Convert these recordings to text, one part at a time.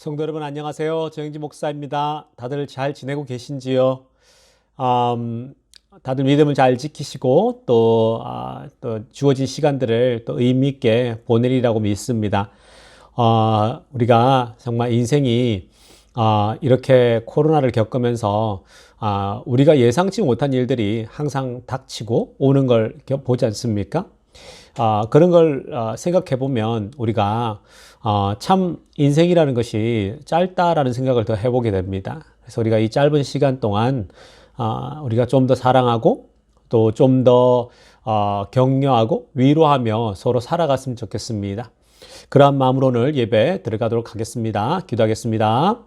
성도 여러분 안녕하세요. 정영진 목사입니다. 다들 잘 지내고 계신지요? 다들 믿음을 잘 지키시고 또 주어진 시간들을 또 의미 있게 보내리라고 믿습니다. 우리가 정말 인생이 이렇게 코로나를 겪으면서 우리가 예상치 못한 일들이 항상 닥치고 오는 걸 보지 않습니까? 그런 걸 생각해 보면 우리가 참 인생이라는 것이 짧다라는 생각을 더 해보게 됩니다. 그래서 우리가 이 짧은 시간 동안 우리가 좀 더 사랑하고 또 좀 더 격려하고 위로하며 서로 살아갔으면 좋겠습니다. 그러한 마음으로 오늘 예배 들어가도록 하겠습니다. 기도하겠습니다.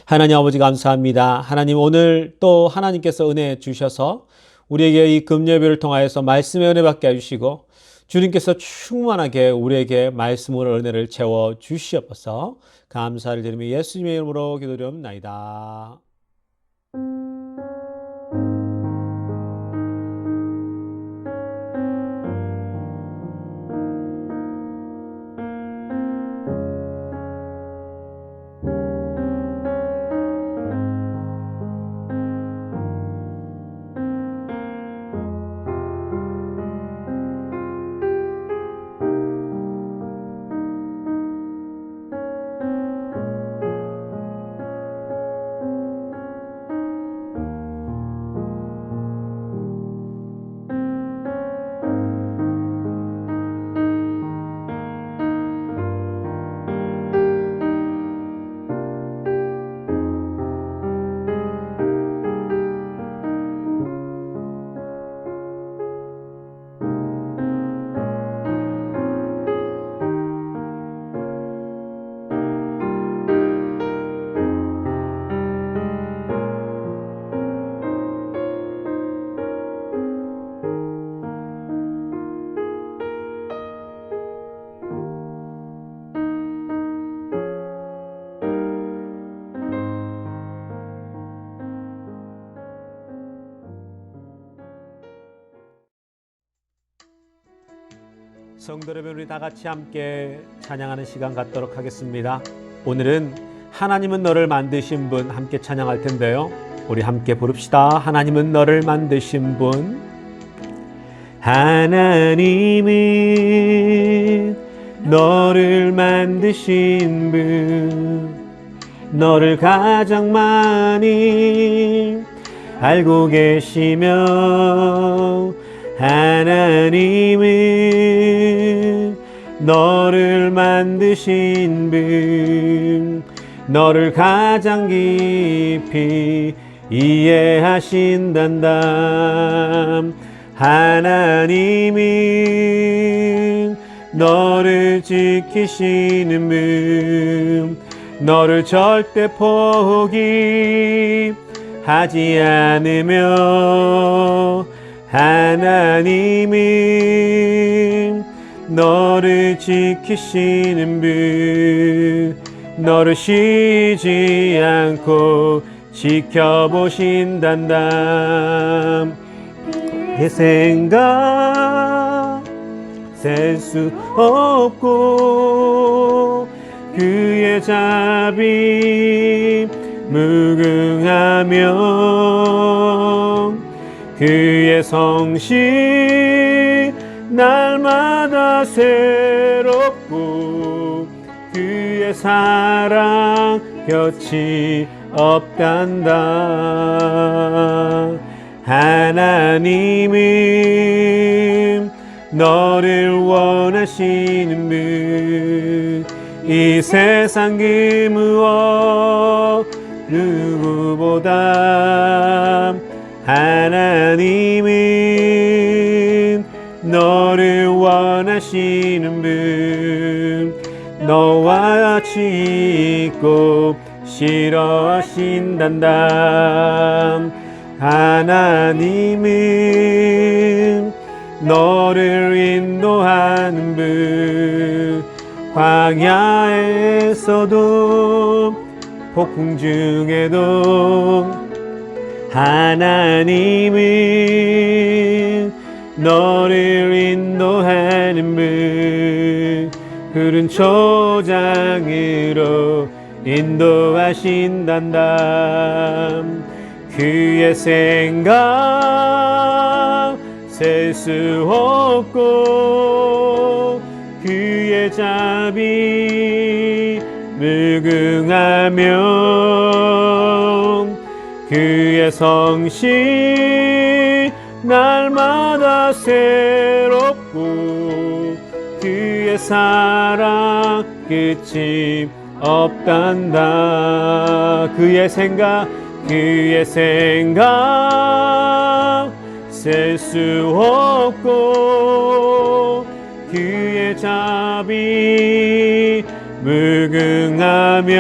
하나님 아버지 감사합니다. 하나님 오늘 또 하나님께서 은혜 주셔서 우리에게 이 금요일을 통하여서 말씀의 은혜 받게 해주시고 주님께서 충만하게 우리에게 말씀으로 은혜를 채워 주시옵소서. 감사를 드리며 예수님의 이름으로 기도드리옵나이다. 성도 여러분 우리 다 같이 함께 찬양하는 시간 갖도록 하겠습니다. 오늘은 하나님은 너를 만드신 분 함께 찬양할 텐데요. 우리 함께 부릅시다. 하나님은 너를 만드신 분. 하나님은 너를 만드신 분. 너를 가장 많이 알고 계시며 하나님은 너를 만드신 분, 너를 가장 깊이 이해하신단다. 하나님은 너를 지키시는 분, 너를 절대 포기하지 않으며 하나님은 너를 지키시는 분, 너를 쉬지 않고 지켜보신단다. 내 생각 셀 수 없고 그의 자비 무궁하며 그의 성실 날마다 새롭고 그의 사랑 곁이 없단다. 하나님은 너를 원하시는 분, 이 세상 그 무엇 누구보다 하나님은 너를 원하시는 분, 너와 같이 있고 싫어하신단다. 하나님은 너를 인도하는 분, 광야에서도 폭풍 중에도 하나님은 너를 인도하는 분, 푸른 초장으로 인도하신단다. 그의 생각 셀 수 없고 그의 자비 무궁하며 그의 성실 날마다 새롭고 그의 사랑 끝이 없단다. 그의 생각 셀 수 없고 그의 자비 무궁하며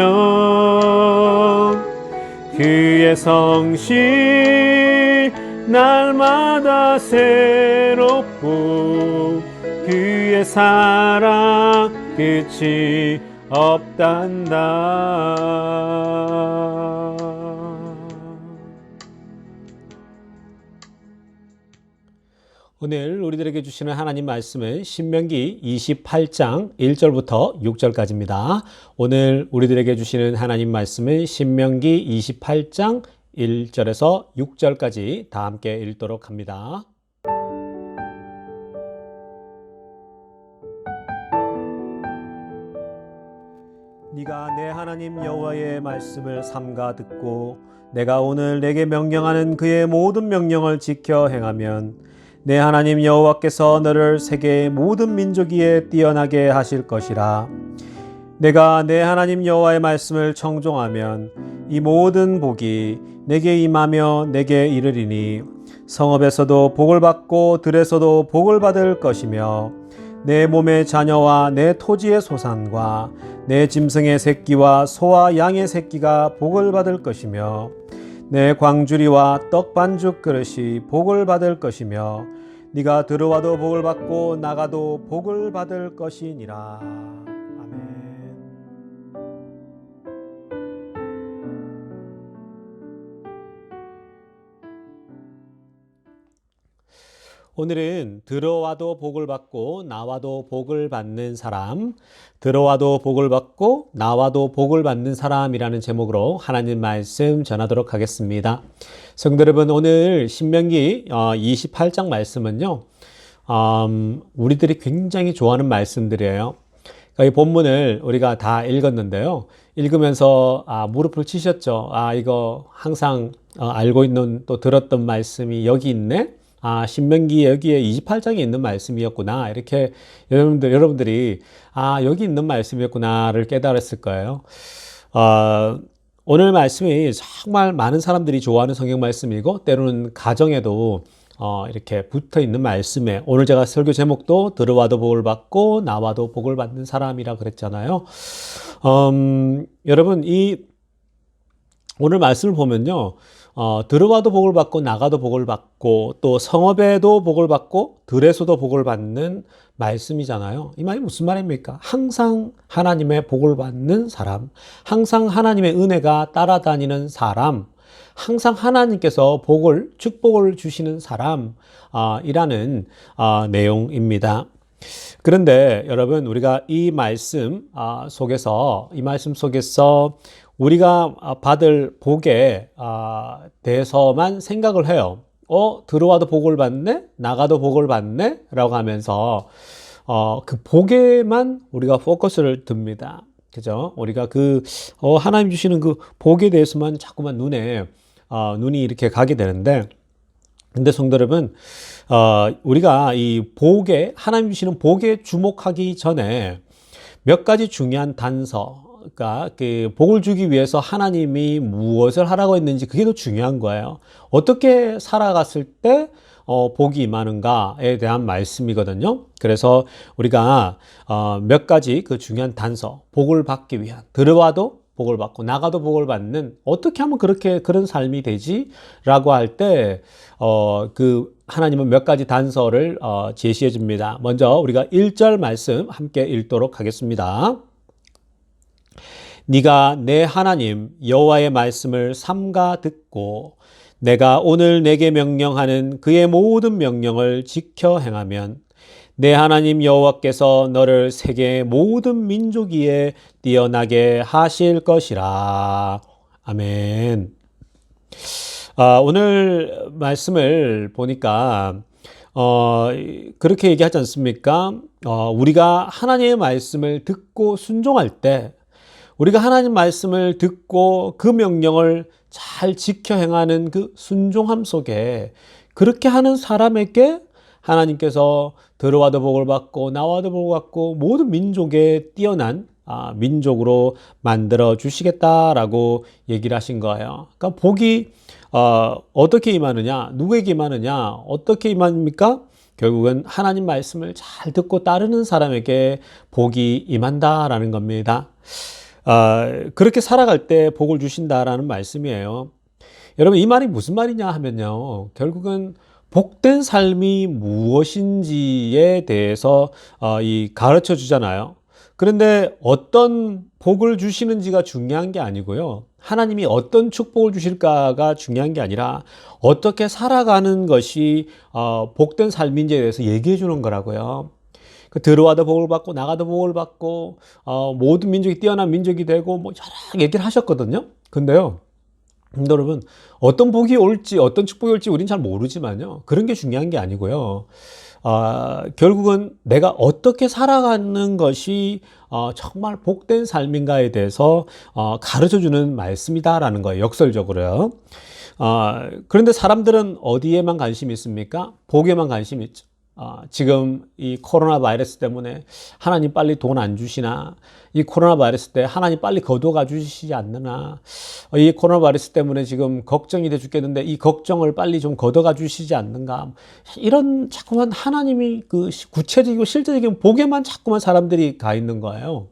그의 성실 날마다 새롭고 그의 사랑 끝이 없단다. 오늘 우리들에게 주시는 하나님 말씀은 신명기 28장 1절부터 6절까지입니다. 오늘 우리들에게 주시는 하나님 말씀은 신명기 28장 1절에서 6절까지 다 함께 읽도록 합니다. 네가 내 하나님 여호와의 말씀을 삼가 듣고 내가 오늘 내게 명령하는 그의 모든 명령을 지켜 행하면 내 하나님 여호와께서 너를 세계의 모든 민족 위에 뛰어나게 하실 것이라. 내가 내 하나님 여호와의 말씀을 청종하면 이 모든 복이 내게 임하며 내게 이르리니 성읍에서도 복을 받고 들에서도 복을 받을 것이며 내 몸의 자녀와 내 토지의 소산과 내 짐승의 새끼와 소와 양의 새끼가 복을 받을 것이며 내 광주리와 떡 반죽 그릇이 복을 받을 것이며 네가 들어와도 복을 받고 나가도 복을 받을 것이니라. 아멘. 오늘은 들어와도 복을 받고 나와도 복을 받는 사람, 들어와도 복을 받고 나와도 복을 받는 사람이라는 제목으로 하나님 말씀 전하도록 하겠습니다. 성도 여러분, 오늘 신명기 28장 말씀은요, 우리들이 굉장히 좋아하는 말씀들이에요. 이 본문을 우리가 다 읽었는데요. 읽으면서 무릎을 치셨죠. 이거 항상 알고 있는 또 들었던 말씀이 여기 있네. 신명기 여기에 28장에 있는 말씀이었구나. 이렇게 여러분들이 여기 있는 말씀이었구나를 깨달았을 거예요. 오늘 말씀이 정말 많은 사람들이 좋아하는 성경 말씀이고 때로는 가정에도 이렇게 붙어 있는 말씀에 오늘 제가 설교 제목도 들어와도 복을 받고 나와도 복을 받는 사람이라 그랬잖아요. 여러분 이 오늘 말씀을 보면요. 들어와도 복을 받고 나가도 복을 받고 또 성읍에도 복을 받고 들에서도 복을 받는 말씀이잖아요. 이 말이 무슨 말입니까? 항상 하나님의 복을 받는 사람, 항상 하나님의 은혜가 따라다니는 사람, 항상 하나님께서 축복을 주시는 사람, 이라는 내용입니다. 그런데 여러분 우리가 이 말씀 속에서 우리가 받을 복에 대해서만 생각을 해요. 들어와도 복을 받네? 나가도 복을 받네? 라고 하면서 그 복에만 우리가 포커스를 둡니다. 그죠? 우리가 하나님 주시는 그 복에 대해서만 자꾸만 눈이 이렇게 가게 되는데, 근데 성도 여러분, 우리가 이 하나님 주시는 복에 주목하기 전에 몇 가지 중요한 단서, 그러니까 복을 주기 위해서 하나님이 무엇을 하라고 했는지 그게 더 중요한 거예요. 어떻게 살아갔을 때 복이 임하는가에 대한 말씀이거든요. 그래서 우리가 몇 가지 그 중요한 단서, 복을 받기 위한, 들어와도 복을 받고 나가도 복을 받는, 어떻게 하면 그런 삶이 되지? 라고 할 때 하나님은 몇 가지 단서를 제시해 줍니다. 먼저 우리가 1절 말씀 함께 읽도록 하겠습니다. 네가 내 하나님 여호와의 말씀을 삼가 듣고 내가 오늘 내게 명령하는 그의 모든 명령을 지켜 행하면 내 하나님 여호와께서 너를 세계 모든 민족 위에 뛰어나게 하실 것이라. 아멘. 오늘 말씀을 보니까 그렇게 얘기하지 않습니까? 우리가 하나님의 말씀을 듣고 순종할 때, 우리가 하나님 말씀을 듣고 그 명령을 잘 지켜 행하는 그 순종함 속에, 그렇게 하는 사람에게 하나님께서 들어와도 복을 받고 나와도 복을 받고 모든 민족에 뛰어난 민족으로 만들어 주시겠다라고 얘기를 하신 거예요. 그러니까 복이 어떻게 임하느냐, 누구에게 임하느냐, 어떻게 임합니까? 결국은 하나님 말씀을 잘 듣고 따르는 사람에게 복이 임한다라는 겁니다. 그렇게 살아갈 때 복을 주신다라는 말씀이에요. 여러분, 이 말이 무슨 말이냐 하면요, 결국은 복된 삶이 무엇인지에 대해서 가르쳐 주잖아요. 그런데 어떤 복을 주시는지가 중요한 게 아니고요, 하나님이 어떤 축복을 주실까가 중요한 게 아니라 어떻게 살아가는 것이 복된 삶인지에 대해서 얘기해 주는 거라고요. 들어와도 복을 받고 나가도 복을 받고 모든 민족이 뛰어난 민족이 되고 뭐 여러 얘기를 하셨거든요. 근데요, 여러분, 어떤 복이 올지 어떤 축복이 올지 우리는 잘 모르지만요, 그런 게 중요한 게 아니고요, 결국은 내가 어떻게 살아가는 것이 정말 복된 삶인가에 대해서 가르쳐주는 말씀이다라는 거예요, 역설적으로요. 그런데 사람들은 어디에만 관심이 있습니까? 복에만 관심이 있죠. 지금 이 코로나 바이러스 때문에 하나님 빨리 돈 안 주시나, 이 코로나 바이러스 때 하나님 빨리 거둬가 주시지 않느나, 이 코로나 바이러스 때문에 지금 걱정이 돼 죽겠는데 이 걱정을 빨리 좀 거둬가 주시지 않는가, 이런 자꾸만 하나님이 그 구체적이고 실제적인 복에만 자꾸만 사람들이 가 있는 거예요.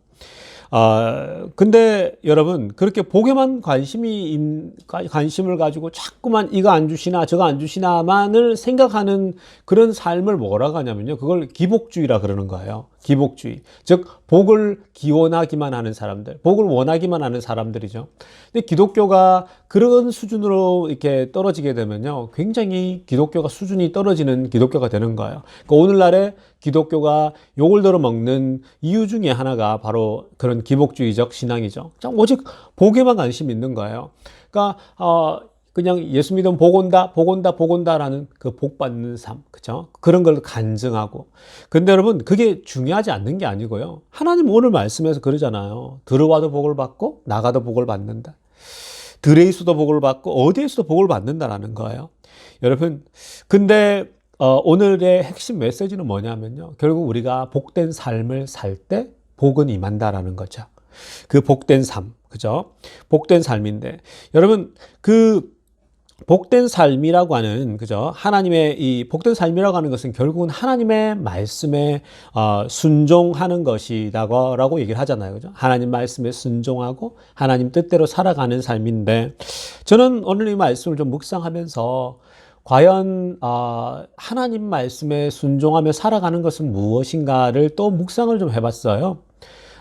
근데 여러분, 그렇게 복에만 관심을 가지고 자꾸만 이거 안 주시나 저거 안 주시나만을 생각하는 그런 삶을 뭐라고 하냐면요, 그걸 기복주의라 그러는 거예요. 기복주의. 즉, 복을 기원하기만 하는 사람들, 복을 원하기만 하는 사람들이죠. 근데 기독교가 그런 수준으로 이렇게 떨어지게 되면요, 굉장히 기독교가 수준이 떨어지는 기독교가 되는 거예요. 그러니까 오늘날에 기독교가 욕을 들어먹는 이유 중에 하나가 바로 그런 기복주의적 신앙이죠. 오직 복에만 관심 있는 거예요. 그러니까 그냥 예수 믿으면 복 온다, 복 온다, 복 온다라는 그 복 받는 삶, 그죠? 그런 걸 간증하고. 근데 여러분, 그게 중요하지 않는 게 아니고요, 하나님 오늘 말씀에서 그러잖아요. 들어와도 복을 받고 나가도 복을 받는다. 들에 있어도 복을 받고 어디에 있어도 복을 받는다라는 거예요. 여러분, 근데 오늘의 핵심 메시지는 뭐냐면요, 결국 우리가 복된 삶을 살 때 복은 임한다라는 거죠. 그 복된 삶, 그죠? 복된 삶인데, 여러분, 그 복된 삶이라고 하는, 그죠? 하나님의 이 복된 삶이라고 하는 것은 결국은 하나님의 말씀에 순종하는 것이라고 얘기를 하잖아요, 그죠? 하나님 말씀에 순종하고 하나님 뜻대로 살아가는 삶인데, 저는 오늘 이 말씀을 좀 묵상하면서 과연 하나님 말씀에 순종하며 살아가는 것은 무엇인가를 또 묵상을 좀 해봤어요.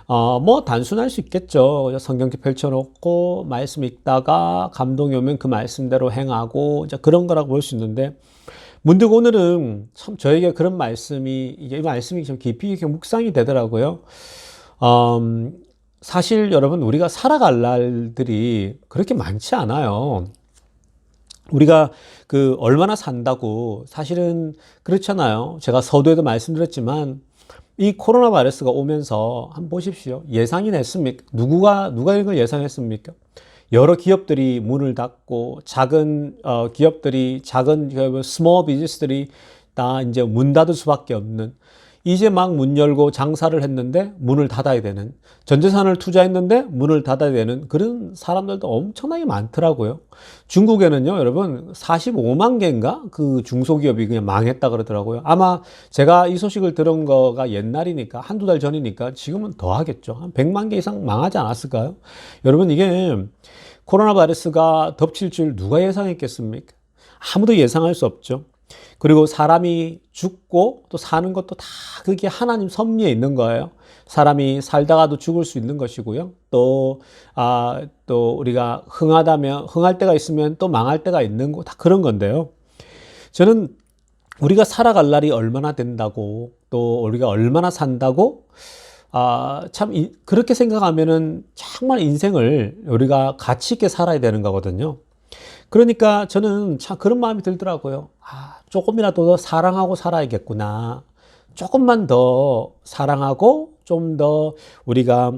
뭐 단순할 수 있겠죠. 성경책 펼쳐놓고 말씀 읽다가 감동이 오면 그 말씀대로 행하고 이제 그런 거라고 볼 수 있는데, 문득 오늘은 참 저에게 그런 말씀이, 이 말씀이 좀 깊이 이렇게 묵상이 되더라고요. 사실 여러분, 우리가 살아갈 날들이 그렇게 많지 않아요. 우리가 그 얼마나 산다고, 사실은 그렇잖아요. 제가 서두에도 말씀드렸지만 이 코로나 바이러스가 오면서 한번 보십시오. 예상이 됐습니까? 누가 이걸 예상했습니까? 여러 기업들이 문을 닫고, 작은 기업들이, 작은 스몰 비즈니스들이 다 이제 문 닫을 수밖에 없는, 이제 막 문 열고 장사를 했는데 문을 닫아야 되는, 전 재산을 투자했는데 문을 닫아야 되는 그런 사람들도 엄청나게 많더라고요. 중국에는요, 여러분, 45만 개인가 그 중소기업이 그냥 망했다 그러더라고요. 아마 제가 이 소식을 들은 거가 옛날이니까, 한두 달 전이니까 지금은 더 하겠죠. 한 100만 개 이상 망하지 않았을까요? 여러분, 이게 코로나 바이러스가 덮칠 줄 누가 예상했겠습니까? 아무도 예상할 수 없죠. 그리고 사람이 죽고 또 사는 것도 다 그게 하나님 섭리에 있는 거예요. 사람이 살다가도 죽을 수 있는 것이고요. 또 우리가 흥할 때가 있으면 또 망할 때가 있는 거, 다 그런 건데요. 저는 우리가 살아갈 날이 얼마나 된다고, 또 우리가 얼마나 산다고, 그렇게 생각하면은 정말 인생을 우리가 가치 있게 살아야 되는 거거든요. 그러니까 저는 참 그런 마음이 들더라고요. 조금이라도 더 사랑하고 살아야겠구나. 조금만 더 사랑하고 좀 더 우리가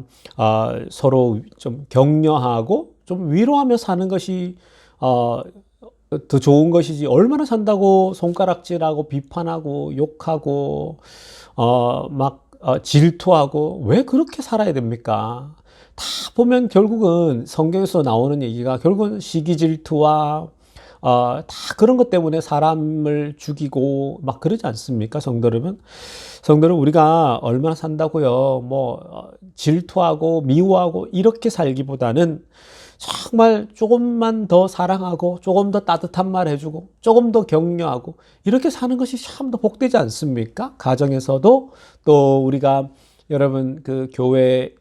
서로 좀 격려하고 좀 위로하며 사는 것이 더 좋은 것이지, 얼마나 산다고 손가락질하고 비판하고 욕하고 질투하고 왜 그렇게 살아야 됩니까? 다 보면 결국은 성경에서 나오는 얘기가 결국은 시기 질투와 다 그런 것 때문에 사람을 죽이고 막 그러지 않습니까? 성도 여러분, 성도 여러분, 우리가 얼마나 산다고요? 질투하고 미워하고 이렇게 살기보다는 정말 조금만 더 사랑하고 조금 더 따뜻한 말 해주고 조금 더 격려하고 이렇게 사는 것이 참 더 복되지 않습니까? 가정에서도, 또 우리가 여러분 그 교회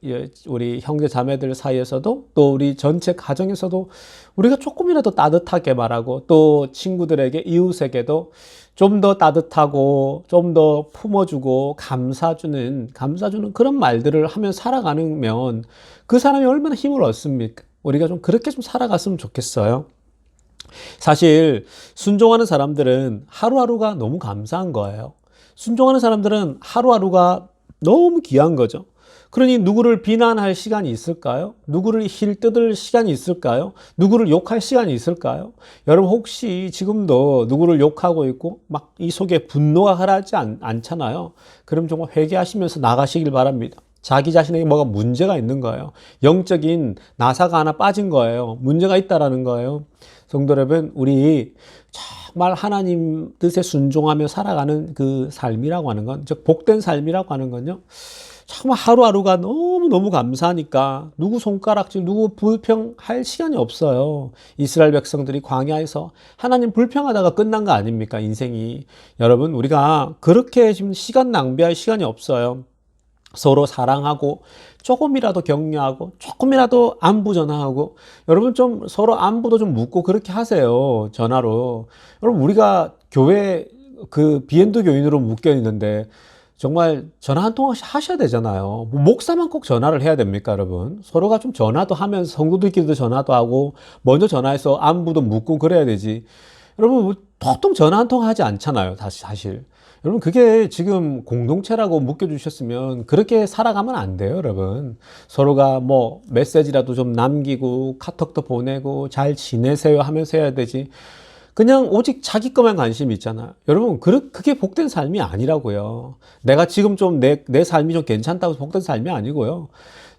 우리 형제 자매들 사이에서도, 또 우리 전체 가정에서도 우리가 조금이라도 따뜻하게 말하고, 또 친구들에게 이웃에게도 좀 더 따뜻하고 좀 더 품어주고 감사주는 그런 말들을 하며 살아가면 그 사람이 얼마나 힘을 얻습니까? 우리가 좀 그렇게 좀 살아갔으면 좋겠어요. 사실 순종하는 사람들은 하루하루가 너무 감사한 거예요. 순종하는 사람들은 하루하루가 너무 귀한 거죠. 그러니 누구를 비난할 시간이 있을까요? 누구를 힐뜯을 시간이 있을까요? 누구를 욕할 시간이 있을까요? 여러분 혹시 지금도 누구를 욕하고 있고 막 이 속에 분노가 가라앉지 않잖아요. 그럼 정말 회개하시면서 나가시길 바랍니다. 자기 자신에게 뭐가 문제가 있는 거예요. 영적인 나사가 하나 빠진 거예요. 문제가 있다라는 거예요. 성도 여러분, 우리 정말 하나님 뜻에 순종하며 살아가는 그 삶이라고 하는 건, 즉 복된 삶이라고 하는 건요, 정말 하루하루가 너무너무 감사하니까 누구 손가락질, 누구 불평할 시간이 없어요. 이스라엘 백성들이 광야에서 하나님 불평하다가 끝난 거 아닙니까, 인생이. 여러분, 우리가 그렇게 지금 시간 낭비할 시간이 없어요. 서로 사랑하고 조금이라도 격려하고 조금이라도 안부 전화하고, 여러분 좀 서로 안부도 좀 묻고 그렇게 하세요, 전화로. 여러분 우리가 교회 그 비엔도 교인으로 묶여 있는데 정말 전화 한 통화씩 하셔야 되잖아요. 목사만 꼭 전화를 해야 됩니까, 여러분? 서로가 좀 전화도 하면서 성도들끼리도 전화도 하고 먼저 전화해서 안부도 묻고 그래야 되지. 여러분 보통 전화 한 통 하지 않잖아요, 사실. 여러분 그게 지금 공동체라고 묶여주셨으면 그렇게 살아가면 안 돼요, 여러분. 서로가 뭐 메시지라도 좀 남기고 카톡도 보내고 잘 지내세요 하면서 해야 되지. 그냥 오직 자기 것만 관심이 있잖아요. 여러분 그게 복된 삶이 아니라고요. 내가 지금 좀 내 삶이 좀 괜찮다고 해서 복된 삶이 아니고요.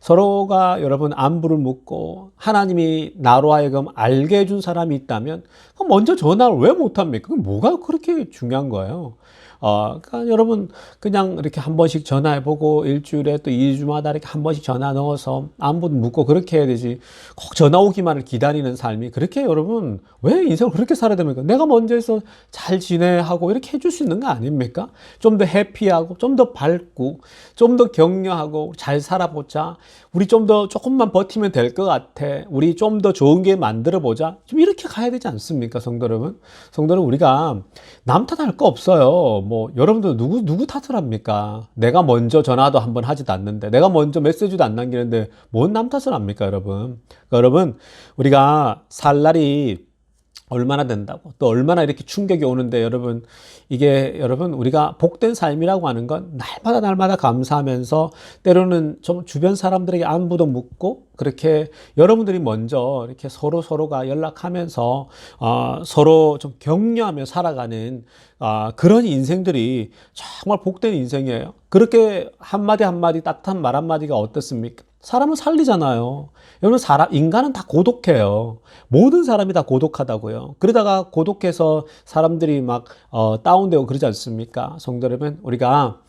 서로가 여러분 안부를 묻고 하나님이 나로 하여금 알게 해준 사람이 있다면 그럼 먼저 전화를 왜 못합니까? 그게 뭐가 그렇게 중요한 거예요? 그러니까 여러분 그냥 이렇게 한 번씩 전화해보고 일주일에 또 2주마다 이렇게 한 번씩 전화 넣어서 안부 묻고 그렇게 해야 되지. 꼭 전화 오기만을 기다리는 삶이, 그렇게 여러분 왜 인생을 그렇게 살아야 됩니까? 내가 먼저 해서 잘 지내하고 이렇게 해줄 수 있는 거 아닙니까? 좀 더 해피하고 좀 더 밝고 좀 더 격려하고 잘 살아보자. 우리 좀 더 조금만 버티면 될 것 같아. 우리 좀 더 좋은 게 만들어 보자. 좀 이렇게 가야 되지 않습니까, 성도 여러분? 성도 여러분, 우리가 남 탓할 거 없어요. 뭐 여러분들 누구 탓을 합니까? 내가 먼저 전화도 한번 하지도 않는데, 내가 먼저 메시지도 안 남기는데 뭔 남 탓을 합니까, 여러분? 그러니까 여러분, 우리가 살 날이 얼마나 된다고, 또 얼마나 이렇게 충격이 오는데, 여러분 이게 여러분 우리가 복된 삶이라고 하는 건 날마다 감사하면서 때로는 좀 주변 사람들에게 안부도 묻고, 그렇게 여러분들이 먼저 이렇게 서로가 연락하면서 서로 좀 격려하며 살아가는 그런 인생들이 정말 복된 인생이에요. 그렇게 한마디 따뜻한 말 한마디가 어떻습니까? 사람을 살리잖아요. 여러분 인간은 다 고독해요. 모든 사람이 다 고독하다고요. 그러다가 고독해서 사람들이 막 다운되고 그러지 않습니까? 성도 여러분, 우리가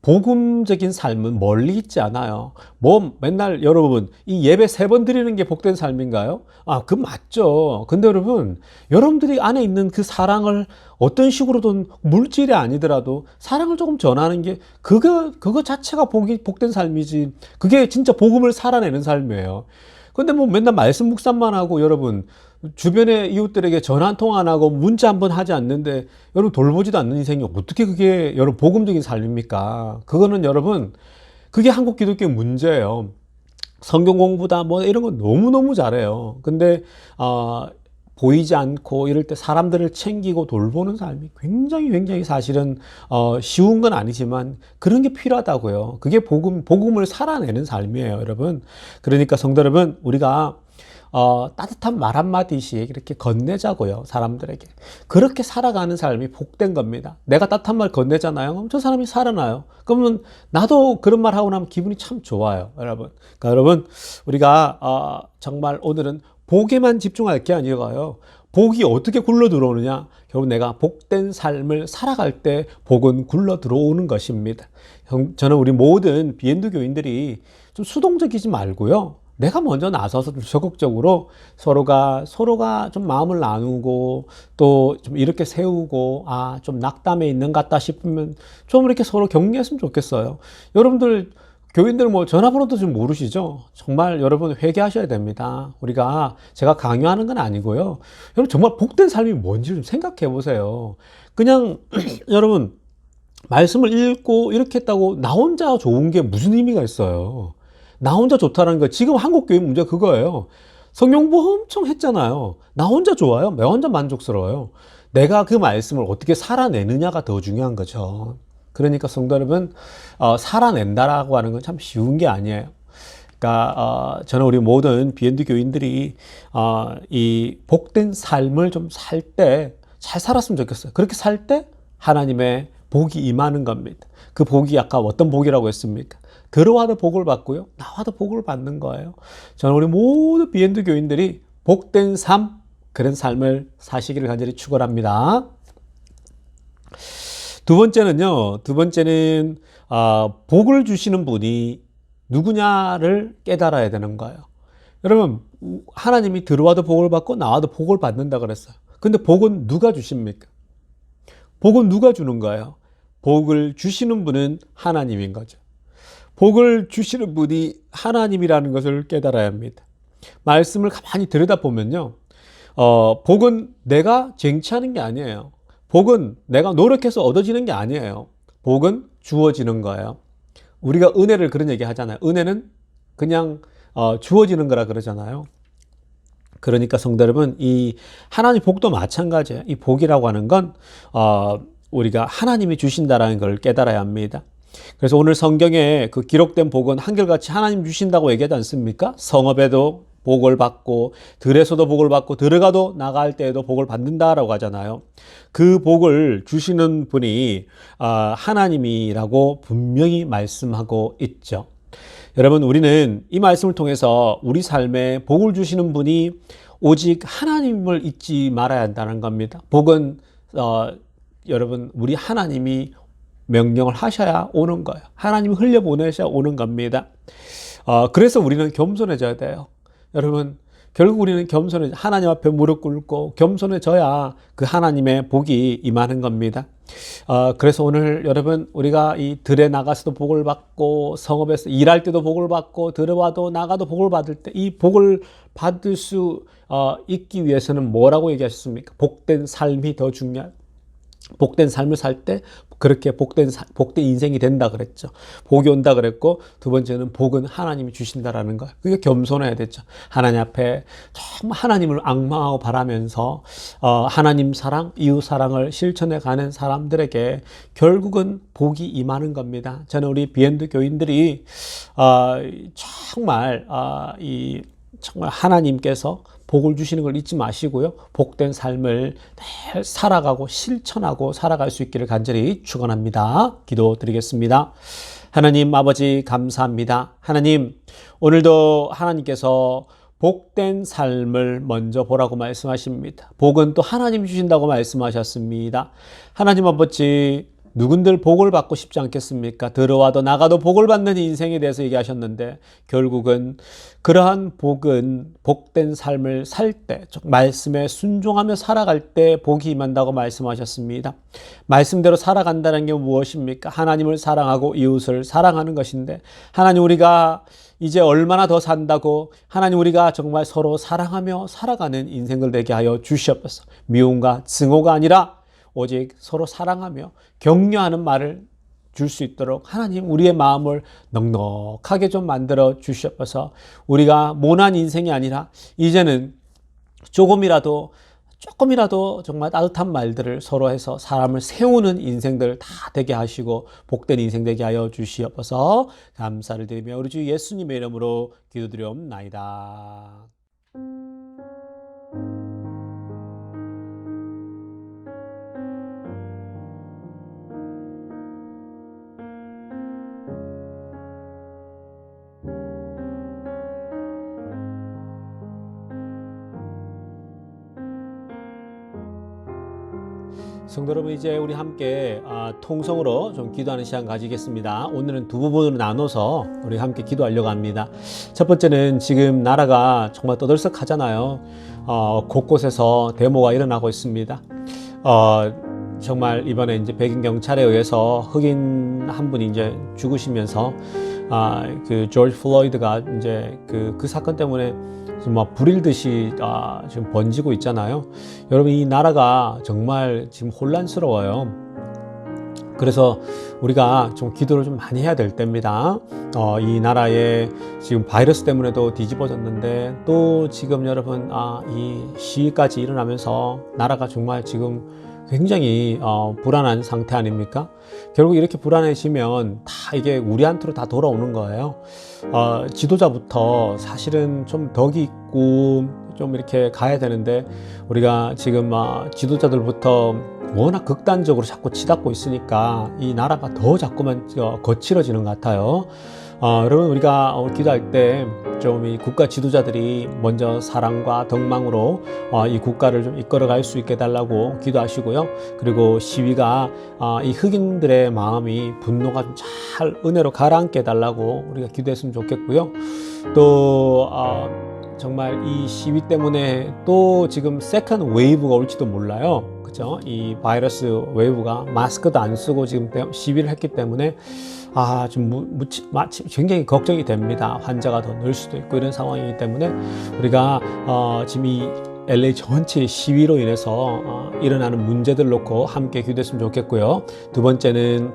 복음적인 삶은 멀리 있지 않아요. 뭐 맨날 여러분 이 예배 3번 드리는 게 복된 삶인가요? 그 맞죠. 근데 여러분, 여러분들이 안에 있는 그 사랑을 어떤 식으로든, 물질이 아니더라도 사랑을 조금 전하는 게 그거 자체가 복된 삶이지. 그게 진짜 복음을 살아내는 삶이에요. 근데 뭐 맨날 말씀 묵상만 하고 여러분 주변의 이웃들에게 전화 한 통 안 하고 문자 한 번 하지 않는데 여러분 돌보지도 않는 인생이 어떻게 그게 여러분 복음적인 삶입니까? 그거는 여러분 그게 한국 기독교의 문제예요. 성경 공부다 뭐 이런 거 너무너무 잘해요. 근데 보이지 않고 이럴 때 사람들을 챙기고 돌보는 삶이 굉장히 사실은 쉬운 건 아니지만 그런 게 필요하다고요. 그게 복음을 살아내는 삶이에요, 여러분. 그러니까 성도 여러분, 우리가 따뜻한 말 한마디씩 이렇게 건네자고요, 사람들에게. 그렇게 살아가는 삶이 복된 겁니다. 내가 따뜻한 말 건네잖아요. 그럼 저 사람이 살아나요. 그러면 나도 그런 말 하고 나면 기분이 참 좋아요, 여러분. 그러니까 여러분, 우리가 정말 오늘은 복에만 집중할 게 아니라요. 복이 어떻게 굴러 들어오느냐? 결국 내가 복된 삶을 살아갈 때 복은 굴러 들어오는 것입니다. 저는 우리 모든 비엔드 교인들이 좀 수동적이지 말고요. 내가 먼저 나서서 좀 적극적으로 서로가 좀 마음을 나누고 또 좀 이렇게 세우고 좀 낙담에 있는 것 같다 싶으면 좀 이렇게 서로 격려했으면 좋겠어요. 여러분들 교인들 뭐 전화번호도 좀 모르시죠? 정말 여러분 회개하셔야 됩니다. 제가 강요하는 건 아니고요. 여러분 정말 복된 삶이 뭔지 좀 생각해 보세요. 그냥 여러분 말씀을 읽고 이렇게 했다고 나 혼자 좋은 게 무슨 의미가 있어요? 나 혼자 좋다는 거 지금 한국 교회 문제 그거예요. 성경 공부 엄청 했잖아요. 나 혼자 좋아요. 나 혼자 만족스러워요. 내가 그 말씀을 어떻게 살아내느냐가 더 중요한 거죠. 그러니까 성도 여러분, 살아낸다라고 하는 건 참 쉬운 게 아니에요. 그러니까 저는 우리 모든 비엔드 교인들이 이 복된 삶을 좀 살 때 잘 살았으면 좋겠어요. 그렇게 살 때 하나님의 복이 임하는 겁니다. 그 복이 아까 어떤 복이라고 했습니까? 들어와도 복을 받고요, 나와도 복을 받는 거예요. 저는 우리 모든 비엔드 교인들이 복된 삶, 그런 삶을 사시기를 간절히 축원합니다. 두 번째는 복을 주시는 분이 누구냐를 깨달아야 되는 거예요. 여러분, 하나님이 들어와도 복을 받고 나와도 복을 받는다 그랬어요. 근데 복은 누가 주십니까? 복은 누가 주는 거예요? 복을 주시는 분은 하나님인 거죠. 복을 주시는 분이 하나님이라는 것을 깨달아야 합니다. 말씀을 가만히 들여다보면요, 복은 내가 쟁취하는 게 아니에요. 복은 내가 노력해서 얻어지는 게 아니에요. 복은 주어지는 거예요. 우리가 은혜를 그런 얘기 하잖아요. 은혜는 그냥 주어지는 거라 그러잖아요. 그러니까 성도 여러분, 이 하나님 복도 마찬가지예요. 이 복이라고 하는 건 우리가 하나님이 주신다라는 걸 깨달아야 합니다. 그래서 오늘 성경에 그 기록된 복은 한결같이 하나님 주신다고 얘기하지 않습니까? 성읍에도 복을 받고 들에서도 복을 받고 들어가도 나갈 때에도 복을 받는다라고 하잖아요. 그 복을 주시는 분이 하나님이라고 분명히 말씀하고 있죠. 여러분, 우리는 이 말씀을 통해서 우리 삶에 복을 주시는 분이 오직 하나님을 잊지 말아야 한다는 겁니다. 복은 여러분, 우리 하나님이 명령을 하셔야 오는 거예요. 하나님이 흘려보내셔야 오는 겁니다. 그래서 우리는 겸손해져야 돼요. 여러분, 결국 우리는 하나님 앞에 무릎 꿇고 겸손해져야 그 하나님의 복이 임하는 겁니다. 그래서 오늘 여러분, 우리가 이 들에 나가서도 복을 받고 성읍에서 일할 때도 복을 받고 들어와도 나가도 복을 받을 때 이 복을 받을 수 있기 위해서는 뭐라고 얘기하셨습니까? 복된 삶이 더 중요해요. 복된 삶을 살 때 그렇게 복된 인생이 된다 그랬죠. 복이 온다 그랬고, 두 번째는 복은 하나님이 주신다라는 거예요. 그게 겸손해야 되죠. 하나님 앞에 정말 하나님을 앙망하고 바라면서 하나님 사랑, 이웃 사랑을 실천해 가는 사람들에게 결국은 복이 임하는 겁니다. 저는 우리 비엔드 교인들이 정말 정말 하나님께서 복을 주시는 걸 잊지 마시고요. 복된 삶을 늘 살아가고 실천하고 살아갈 수 있기를 간절히 축원합니다. 기도드리겠습니다. 하나님 아버지 감사합니다. 하나님, 오늘도 하나님께서 복된 삶을 먼저 보라고 말씀하십니다. 복은 또 하나님이 주신다고 말씀하셨습니다. 하나님 아버지, 누군들 복을 받고 싶지 않겠습니까? 들어와도 나가도 복을 받는 인생에 대해서 얘기하셨는데 결국은 그러한 복은 복된 삶을 살 때, 말씀에 순종하며 살아갈 때 복이 임한다고 말씀하셨습니다. 말씀대로 살아간다는 게 무엇입니까? 하나님을 사랑하고 이웃을 사랑하는 것인데 하나님 우리가 이제 얼마나 더 산다고 하나님 우리가 정말 서로 사랑하며 살아가는 인생을 되게 하여 주시옵소서. 미움과 증오가 아니라 오직 서로 사랑하며 격려하는 말을 줄 수 있도록 하나님 우리의 마음을 넉넉하게 좀 만들어 주시옵소서. 우리가 모난 인생이 아니라 이제는 조금이라도 정말 따뜻한 말들을 서로 해서 사람을 세우는 인생들 다 되게 하시고 복된 인생 되게 하여 주시옵소서. 감사를 드리며 우리 주 예수님의 이름으로 기도드리옵나이다. 성도 여러분, 이제 우리 함께 통성으로 좀 기도하는 시간 가지겠습니다. 오늘은 두 부분으로 나눠서 우리 함께 기도하려고 합니다. 첫 번째는 지금 나라가 정말 떠들썩하잖아요. 곳곳에서 데모가 일어나고 있습니다. 정말 이번에 이제 백인 경찰에 의해서 흑인 한 분이 이제 죽으시면서 그 조지 플로이드가 이제 그 사건 때문에 막 불일듯이 지금 번지고 있잖아요. 여러분, 이 나라가 정말 지금 혼란스러워요. 그래서 우리가 좀 기도를 좀 많이 해야 될 때입니다. 이 나라에 지금 바이러스 때문에도 뒤집어졌는데 또 지금 여러분 이 시위까지 일어나면서 나라가 정말 지금 굉장히 불안한 상태 아닙니까? 결국 이렇게 불안해지면 다 이게 우리한테로 다 돌아오는 거예요. 지도자부터 사실은 좀 덕이 있고 좀 이렇게 가야 되는데 우리가 지금 지도자들부터 워낙 극단적으로 자꾸 치닫고 있으니까 이 나라가 더 자꾸만 거칠어지는 것 같아요. 여러분, 우리가 기도할 때 좀 이 국가 지도자들이 먼저 사랑과 덕망으로 이 국가를 좀 이끌어갈 수 있게 해달라고 기도하시고요. 그리고 시위가 이 흑인들의 마음이 분노가 좀 잘 은혜로 가라앉게 해달라고 우리가 기도했으면 좋겠고요. 또 정말 이 시위 때문에 또 지금 세컨드 웨이브가 올지도 몰라요. 그죠? 이 바이러스 웨이브가 마스크도 안 쓰고 지금 시위를 했기 때문에 좀 굉장히 걱정이 됩니다. 환자가 더 늘 수도 있고 이런 상황이기 때문에 우리가 지금 이 LA 전체 시위로 인해서 일어나는 문제들 놓고 함께 기도했으면 좋겠고요. 두 번째는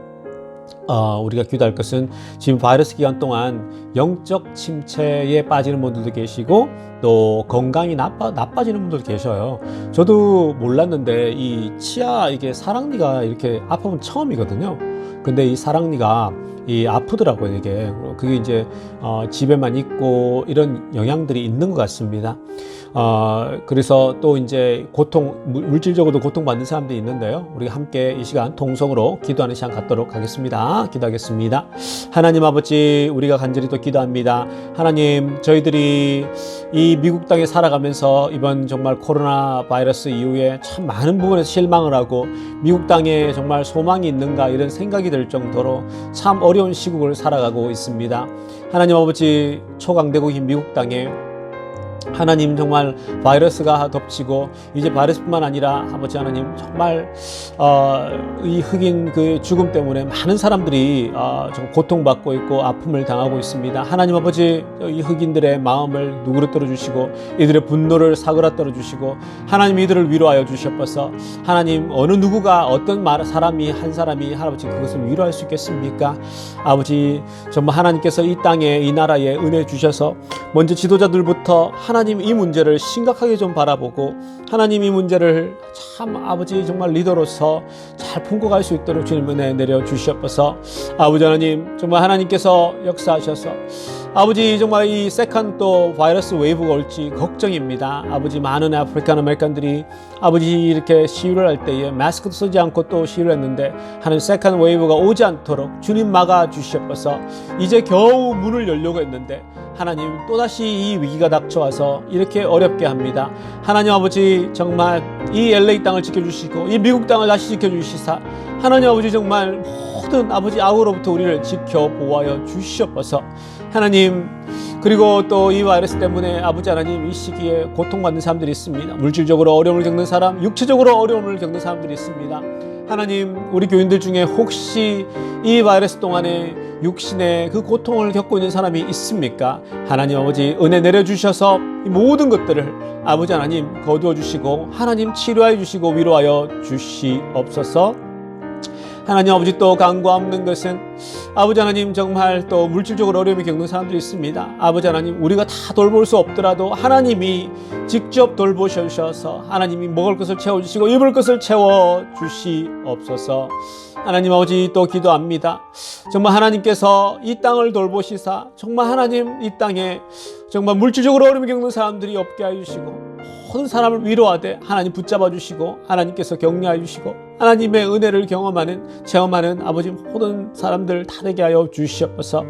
우리가 기도할 것은 지금 바이러스 기간 동안 영적 침체에 빠지는 분들도 계시고 또 건강이 나빠지는 분들도 계셔요. 저도 몰랐는데 이 치아 이게 사랑니가 이렇게 아프면 처음이거든요. 근데 이 사랑니가 아프더라고요, 이게. 그게 이제 집에만 있고 이런 영향들이 있는 것 같습니다. 그래서 또 이제 물질적으로도 고통받는 사람들이 있는데요. 우리 함께 이 시간 통성으로 기도하는 시간 갖도록 하겠습니다. 기도하겠습니다. 하나님 아버지, 우리가 간절히 또 기도합니다. 하나님, 저희들이 이 미국 땅에 살아가면서 이번 정말 코로나 바이러스 이후에 참 많은 부분에서 실망을 하고 미국 땅에 정말 소망이 있는가 이런 생각이 들 정도로 참 어려운 시국을 살아가고 있습니다. 하나님 아버지, 초강대국인 미국 땅에 하나님 정말 바이러스가 덮치고 이제 바이러스뿐만 아니라 아버지 하나님 정말 이 흑인 그 죽음 때문에 많은 사람들이 좀 고통받고 있고 아픔을 당하고 있습니다. 하나님 아버지, 이 흑인들의 마음을 누그러뜨려 주시고 이들의 분노를 사그라뜨려 주시고 하나님 이들을 위로하여 주시옵소서. 하나님, 어느 누구가 어떤 사람이 아버지 그것을 위로할 수 있겠습니까? 아버지, 정말 하나님께서 이 땅에 이 나라에 은혜 주셔서 먼저 지도자들부터 하나님 이 문제를 심각하게 좀 바라보고 하나님 이 문제를 참 아버지 정말 리더로서 잘 품고 갈 수 있도록 주님 은혜 내려 주시옵소서. 아버지 하나님, 정말 하나님께서 역사하셔서 아버지 정말 이 세컨드 또 바이러스 웨이브가 올지 걱정입니다. 아버지, 많은 아프리칸 아메리칸들이 아버지 이렇게 시위를 할 때에 마스크도 쓰지 않고 또 시위를 했는데 하는 세컨드 웨이브가 오지 않도록 주님 막아 주시옵소서. 이제 겨우 문을 열려고 했는데 하나님 또다시 이 위기가 닥쳐와서 이렇게 어렵게 합니다. 하나님 아버지, 정말 이 LA 땅을 지켜주시고 이 미국 땅을 다시 지켜주시사 하나님 아버지 정말 모든 아버지 악으로부터 우리를 지켜 보호하여 주시옵소서. 하나님, 그리고 또 이 바이러스 때문에 아버지 하나님 이 시기에 고통받는 사람들이 있습니다. 물질적으로 어려움을 겪는 사람, 육체적으로 어려움을 겪는 사람들이 있습니다. 하나님, 우리 교인들 중에 혹시 이 바이러스 동안에 육신의 그 고통을 겪고 있는 사람이 있습니까? 하나님 아버지 은혜 내려주셔서 이 모든 것들을 아버지 하나님 거두어 주시고 하나님 치료해 주시고 위로하여 주시옵소서. 하나님 아버지 또 간과없는 것은 아버지 하나님 정말 또 물질적으로 어려움을 겪는 사람들이 있습니다. 아버지 하나님 우리가 다 돌볼 수 없더라도 하나님이 직접 돌보셔서 하나님이 먹을 것을 채워주시고 입을 것을 채워주시옵소서. 하나님 아버지 또 기도합니다. 정말 하나님께서 이 땅을 돌보시사 정말 하나님 이 땅에 정말 물질적으로 어려움을 겪는 사람들이 없게 해주시고 모든 사람을 위로하되 하나님 붙잡아 주시고 하나님께서 격려해 주시고 하나님의 은혜를 경험하는 체험하는 아버지 모든 사람들 다 되게 하여 주시옵소서.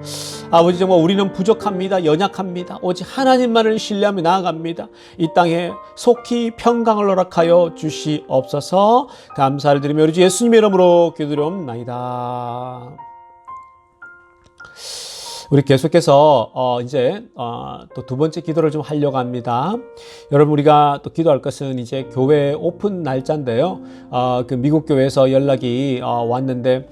아버지 정말 우리는 부족합니다. 연약합니다. 오직 하나님만을 신뢰하며 나아갑니다. 이 땅에 속히 평강을 허락하여 주시옵소서. 감사를 드리며 우리 주 예수님의 이름으로 기도드리옵나이다. 우리 계속해서 이제 또 두 번째 기도를 좀 하려고 합니다. 여러분 우리가 또 기도할 것은 이제 교회 오픈 날짜인데요. 그 미국 교회에서 연락이 왔는데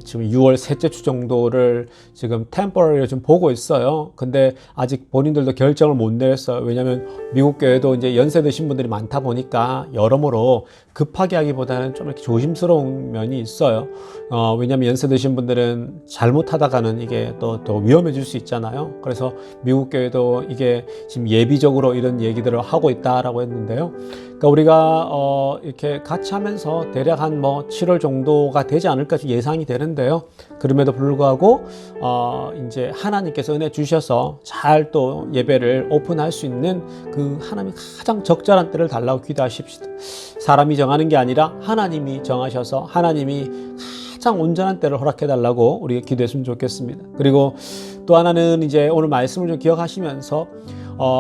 지금 6월 셋째 주 정도를 지금 템포러리로 좀 보고 있어요. 근데 아직 본인들도 결정을 못 내렸어요. 왜냐하면 미국 교회도 이제 연세 드신 분들이 많다 보니까 여러모로 급하게 하기보다는 좀 이렇게 조심스러운 면이 있어요. 왜냐하면 연세 드신 분들은 잘못하다가는 이게 또 위험해질 수 있잖아요. 그래서 미국 교회도 이게 지금 예비적으로 이런 얘기들을 하고 있다라고 했는데요. 그러니까 우리가 이렇게 같이 하면서 대략 한 7월 정도가 되지 않을까 예상이 되는데요. 그럼에도 불구하고 이제 하나님께서 은혜 주셔서 잘 또 예배를 오픈할 수 있는 그 하나님이 가장 적절한 때를 달라고 기도하십시다. 사람이 정하는 게 아니라 하나님이 정하셔서 하나님이 가장 온전한 때를 허락해 달라고 우리가 기도했으면 좋겠습니다. 그리고 또 하나는 이제 오늘 말씀을 좀 기억하시면서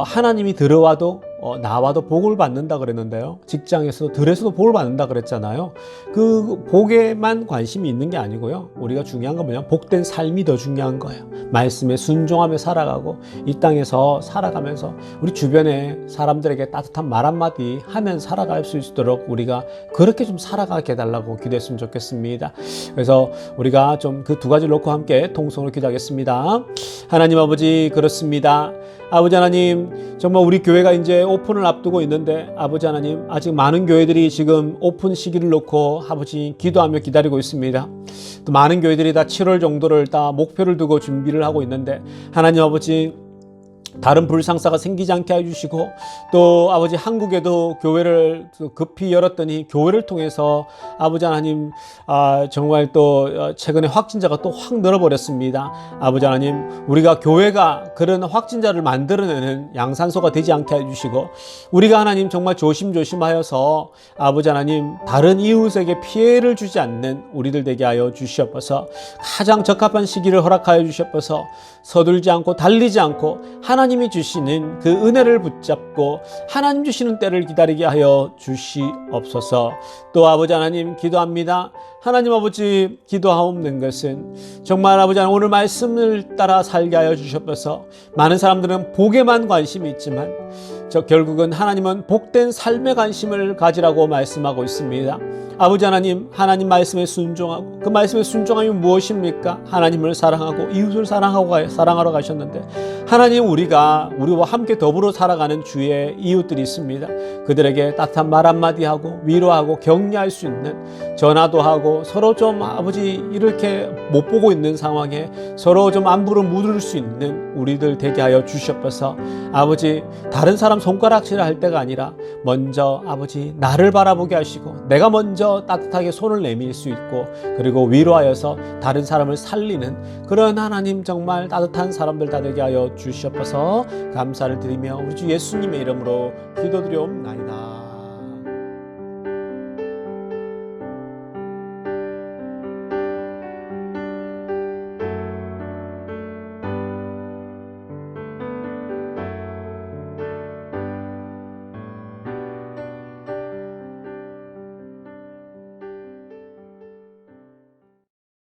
하나님이 들어와도 나와도 복을 받는다 그랬는데요. 직장에서도 들에서도 복을 받는다 그랬잖아요. 그 복에만 관심이 있는 게 아니고요. 우리가 중요한 건 뭐냐? 복된 삶이 더 중요한 거예요. 말씀에 순종하며 살아가고 이 땅에서 살아가면서 우리 주변에 사람들에게 따뜻한 말 한마디 하면 살아갈 수 있도록 우리가 그렇게 좀 살아가게 해달라고 기도했으면 좋겠습니다. 그래서 우리가 좀 그 두 가지를 놓고 함께 통성으로 기도하겠습니다. 하나님 아버지, 그렇습니다. 아버지 하나님, 정말 우리 교회가 이제 오픈을 앞두고 있는데 아버지 하나님, 아직 많은 교회들이 지금 오픈 시기를 놓고 아버지 기도하며 기다리고 있습니다. 또 많은 교회들이 다 7월 정도를 다 목표를 두고 준비를 하고 있는데 하나님 아버지, 다른 불상사가 생기지 않게 해주시고 또 아버지 한국에도 교회를 급히 열었더니 교회를 통해서 아버지 하나님 정말 또 최근에 확진자가 또 확 늘어버렸습니다. 아버지 하나님, 우리가 교회가 그런 확진자를 만들어내는 양산소가 되지 않게 해주시고 우리가 하나님 정말 조심조심하여서 아버지 하나님 다른 이웃에게 피해를 주지 않는 우리들 되게 하여 주시옵소서. 가장 적합한 시기를 허락하여 주시옵소서. 서둘지 않고 달리지 않고 하나님이 주시는 그 은혜를 붙잡고 하나님 주시는 때를 기다리게 하여 주시옵소서. 또 아버지 하나님 기도합니다. 하나님 아버지, 기도하옵는 것은 정말 아버지 하나님 오늘 말씀을 따라 살게 하여 주시옵소서. 많은 사람들은 복에만 관심이 있지만 결국은 하나님은 복된 삶에 관심을 가지라고 말씀하고 있습니다. 아버지 하나님, 하나님 말씀에 순종하고 그 말씀에 순종함이 무엇입니까? 하나님을 사랑하고 이웃을 사랑하러 가셨는데 하나님, 우리와 함께 더불어 살아가는 주의 이웃들이 있습니다. 그들에게 따뜻한 말 한마디 하고 위로하고 격려할 수 있는, 전화도 하고 서로 좀 아버지 이렇게 못 보고 있는 상황에 서로 좀 안부를 묻을 수 있는 우리들 되게 하여 주시옵소서. 아버지, 다른 사람 손가락질을 할 때가 아니라 먼저 아버지 나를 바라보게 하시고 내가 먼저 따뜻하게 손을 내밀 수 있고 그리고 위로하여서 다른 사람을 살리는 그런 하나님 정말 따뜻한 사람들 다 되게 하여 주시옵소서. 감사를 드리며 우리 주 예수님의 이름으로 기도드리옵나이다.